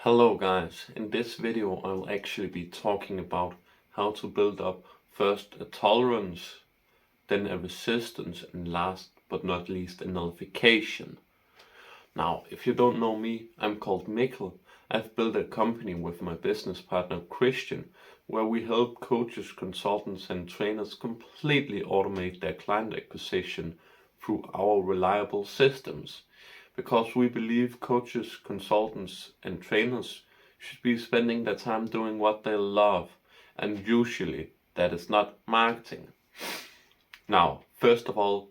Hello guys, in this video I'll actually be talking about how to build up first a tolerance, then a resistance, and last but not least a nullification. Now, if you don't know me, I'm called Mikkel. I've built a company with my business partner Christian, where we help coaches, consultants and trainers completely automate their client acquisition through our reliable systems. Because we believe coaches, consultants and trainers should be spending their time doing what they love, and usually that is not marketing. Now, first of all,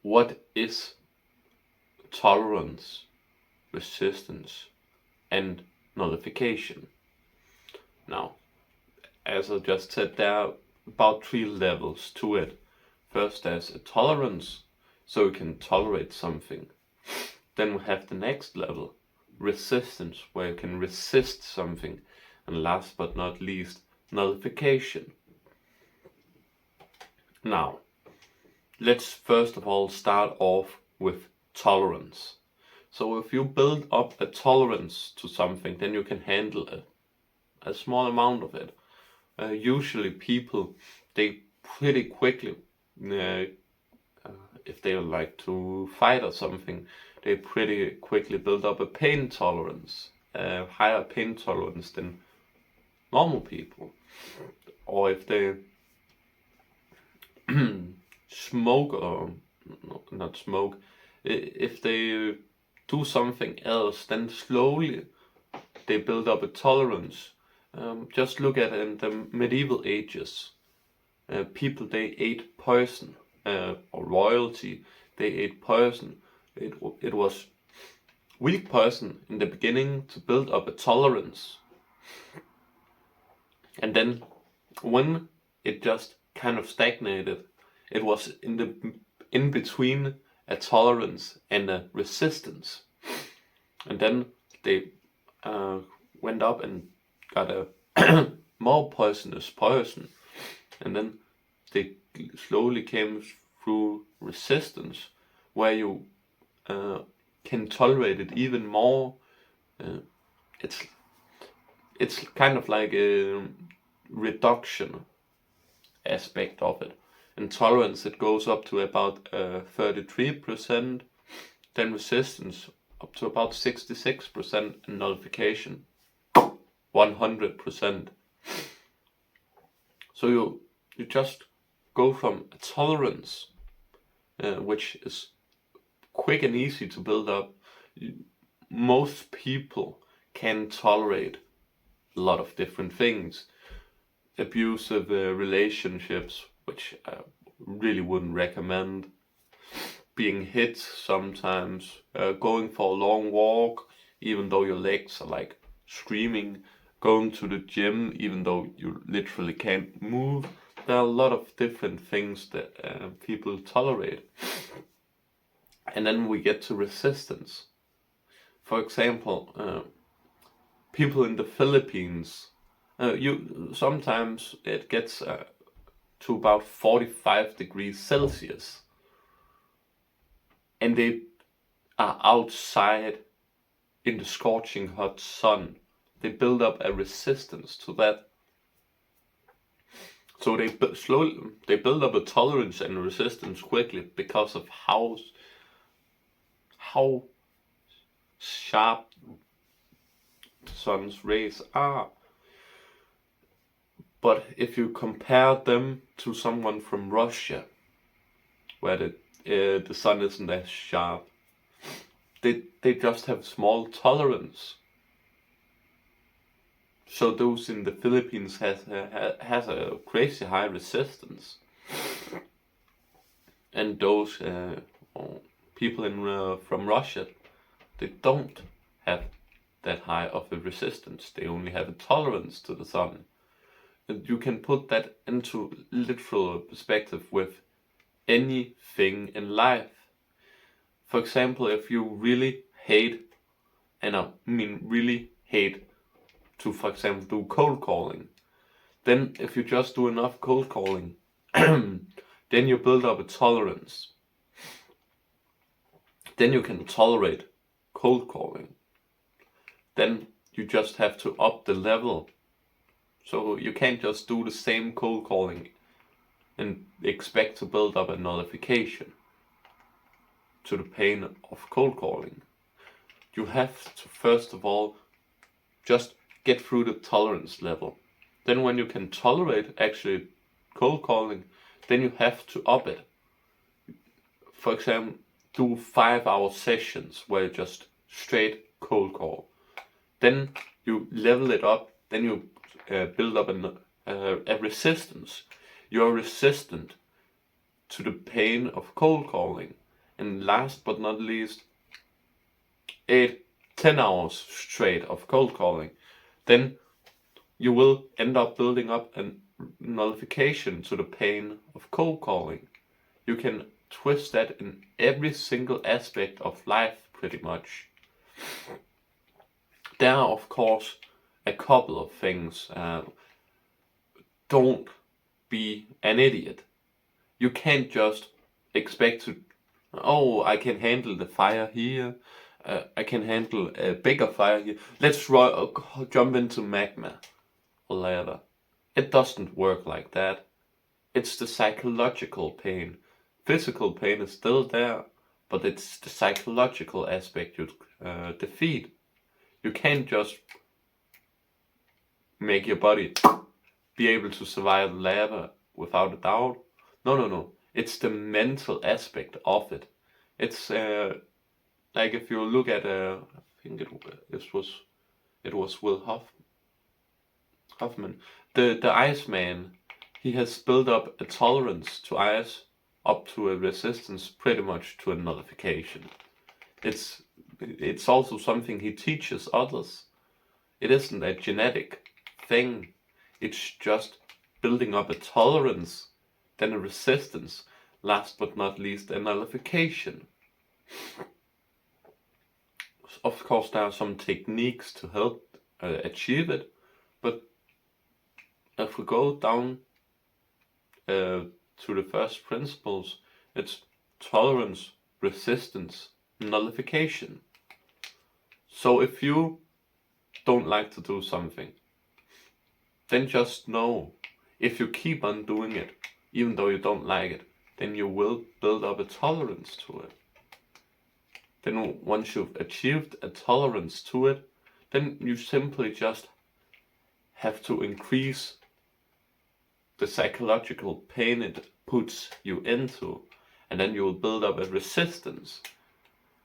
what is tolerance, resistance and nullification? Now, as I just said, there are about 3 levels to it. First, there's a tolerance, so you can tolerate something. Then we have the next level, resistance, where you can resist something. And last but not least, nullification. Now, let's first of all start off with tolerance. So if you build up a tolerance to something, then you can handle a small amount of it. Usually people, they pretty quickly, if they like to fight or something, they pretty quickly build up a pain tolerance, a higher pain tolerance than normal people. Or if they smoke or not smoke, if they do something else, then slowly they build up a tolerance. Just look at in the medieval ages, people they ate poison, or royalty, they ate poison. It was weak poison in the beginning to build up a tolerance. And then when it just kind of stagnated, it was in between a tolerance and a resistance. And then they went up and got a more poisonous poison. And then they slowly came through resistance, where you can tolerate it even more. It's kind of like a reduction aspect of it. In tolerance, it goes up to about 33%, then resistance up to about 66%, and nullification 100%. So you just go from a tolerance, which is quick and easy to build up. Most people can tolerate a lot of different things. Abusive relationships, which I really wouldn't recommend. Being hit sometimes, going for a long walk, even though your legs are like screaming, going to the gym, even though you literally can't move. There are a lot of different things that people tolerate. And then we get to resistance. For example, people in the Philippines, sometimes it gets to about 45 degrees Celsius, and they are outside in the scorching hot sun. They build up a resistance to that. So they build up a tolerance and a resistance quickly because of how sharp the sun's rays are. But if you compare them to someone from Russia, where the sun isn't as sharp, they just have small tolerance. So those in the Philippines has a crazy high resistance, and those people from Russia, they don't have that high of a resistance. They only have a tolerance to the sun. And you can put that into literal perspective with anything in life. For example, if you really hate, and I mean really hate, to, for example, do cold calling, then if you just do enough cold calling, then you build up a tolerance. Then you can tolerate cold calling. then you just have to up the level. So you can't just do the same cold calling and expect to build up a nullification to the pain of cold calling. You have to first of all just get through the tolerance level. Then when you can tolerate actually cold calling, then you have to up it. For example, do 5-hour sessions where you just straight cold call. Then you level it up, then you build up a resistance. You're resistant to the pain of cold calling. And last but not least, 8-10 hours straight of cold calling. Then you will end up building up a nullification to the pain of cold calling. You can twist that in every single aspect of life pretty much. There are of course a couple of things. Don't be an idiot. You can't just expect to, oh, I can handle the fire here, I can handle a bigger fire here, let's jump into magma or lava. It doesn't work like that. It's the psychological pain. Physical pain is still there, but it's the psychological aspect you defeat. You can't just make your body be able to survive lava without a doubt. No. It's the mental aspect of it. It's like if you look at I think it was Will Hoffman, the Iceman. He has built up a tolerance to ice up to a resistance pretty much to a nullification. It's also something he teaches others. It isn't a genetic thing. It's just building up a tolerance, then a resistance, last but not least a nullification. Of course there are some techniques to help achieve it, but if we go down to the first principles, it's tolerance, resistance, nullification. So if you don't like to do something, then just know, if you keep on doing it, even though you don't like it, then you will build up a tolerance to it. Then once you've achieved a tolerance to it, then you simply just have to increase the psychological pain it puts you into, and then you will build up a resistance,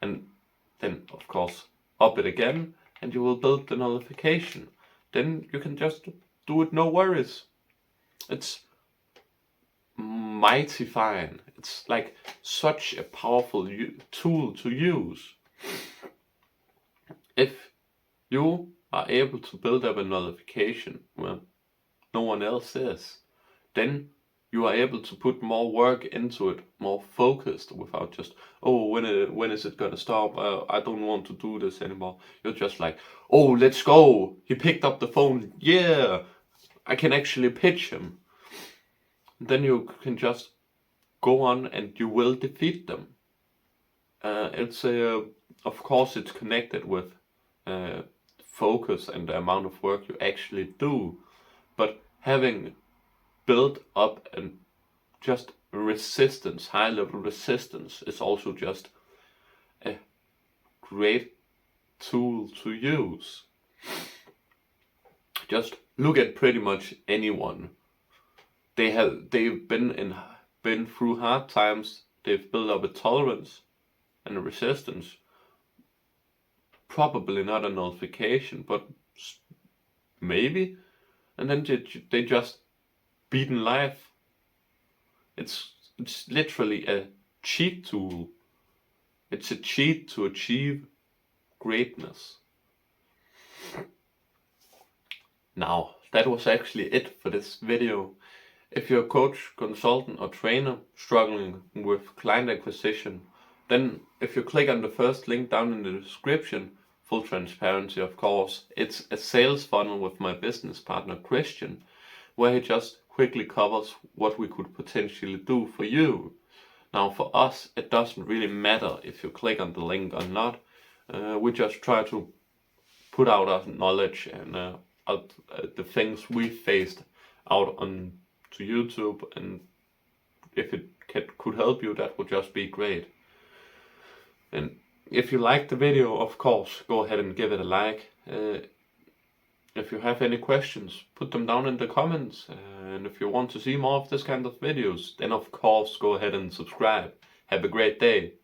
and then of course up it again, and you will build the nullification. Then you can just do it, no worries. It's mighty fine. It's like such a powerful tool to use. If you are able to build up a nullification where no one else is, then you are able to put more work into it, more focused, without just, oh, when is it gonna stop? I don't want to do this anymore. You're just like, oh, let's go. He picked up the phone. Yeah, I can actually pitch him. Then you can just go on and you will defeat them. Of course, it's connected with focus and the amount of work you actually do, but having built up and just resistance, high level resistance, is also just a great tool to use. Just look at pretty much anyone. They've been through hard times. They've built up a tolerance and a resistance. Probably not a nullification, but maybe. And then they just beaten life. It's literally a cheat tool. It's a cheat to achieve greatness. Now, that was actually it for this video. If you're a coach, consultant or trainer struggling with client acquisition, then if you click on the first link down in the description, full transparency of course, it's a sales funnel with my business partner Christian, where he just quickly covers what we could potentially do for you. Now for us, it doesn't really matter if you click on the link or not. We just try to put out our knowledge and the things we faced out on to YouTube, and if it could help you, that would just be great. And if you liked the video, of course, go ahead and give it a like. If you have any questions, put them down in the comments. And if you want to see more of this kind of videos, then of course go ahead and subscribe. Have a great day.